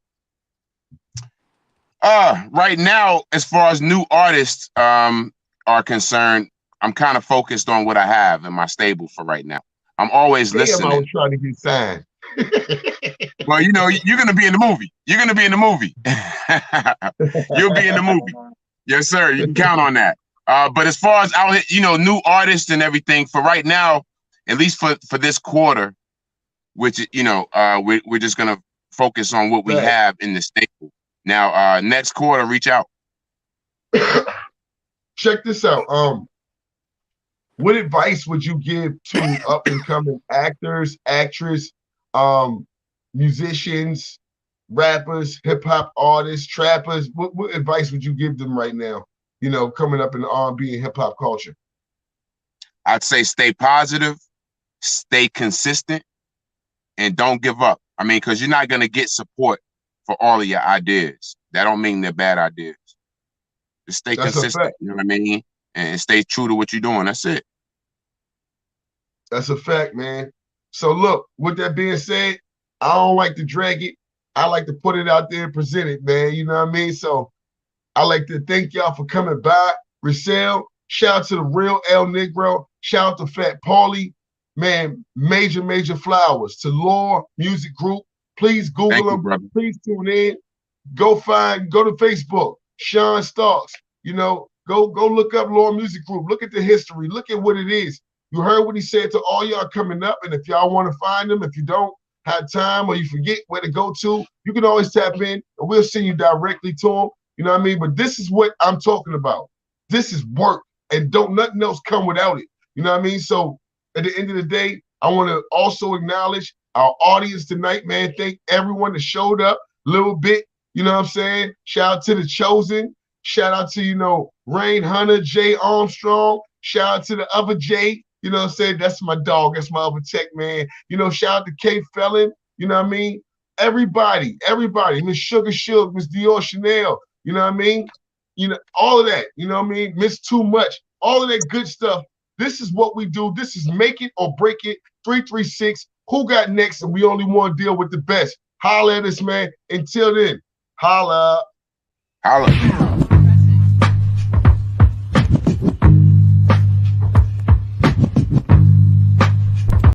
Right now, as far as new artists are concerned, I'm kind of focused on what I have in my stable for right now. I'm always Damn, I listening. was trying to get signed. Well, you know, you're gonna be in the movie. You're gonna be in the movie. You'll be in the movie. Yes, sir. You can count on that. But as far as out, you know, new artists and everything, for right now, at least for this quarter, which you know, we're just gonna focus on what we have in the stable. Now, next quarter, reach out. Check this out. What advice would you give to up and coming actors, actresses, musicians, rappers, hip hop artists, trappers? What advice would you give them right now? You know, coming up in the R&B and hip hop culture. I'd say stay positive, stay consistent, and don't give up. I mean, because you're not gonna get support for all of your ideas. That don't mean they're bad ideas. Just stay consistent. You know what I mean? And stay true to what you're doing. That's it. That's a fact, man. So look, with that being said, I don't like to drag it. I like to put it out there and present it, man. You know what I mean? So I like to thank y'all for coming by. Rissell, shout out to the real El Negro. Shout out to Fat Pauly. Man, major flowers to Lore Music Group. Please Google them. Brother. Please tune in. Go to Facebook, Sean Starks. You know, go look up Lore Music Group. Look at the history. Look at what it is. You heard what he said to all y'all coming up. And if y'all want to find them, if you don't have time or you forget where to go to, you can always tap in and we'll send you directly to them. You know what I mean? But this is what I'm talking about. This is work, and don't nothing else come without it. You know what I mean? So at the end of the day, I want to also acknowledge our audience tonight, man. Thank everyone that showed up a little bit. You know what I'm saying? Shout out to The Chosen. Shout out to, you know, Rain Hunter, Jay Armstrong. Shout out to the other Jay. You know what I'm saying? That's my dog. That's my other tech, man. You know, shout out to K Felon. You know what I mean? Everybody. Miss Sugar Shook, Miss Dior Chanel. You know what I mean? You know, all of that. You know what I mean? Miss Too Much. All of that good stuff. This is what we do. This is make it or break it. 336. Who got next? And we only want to deal with the best. Holla at us, man. Until then, holla. Holla.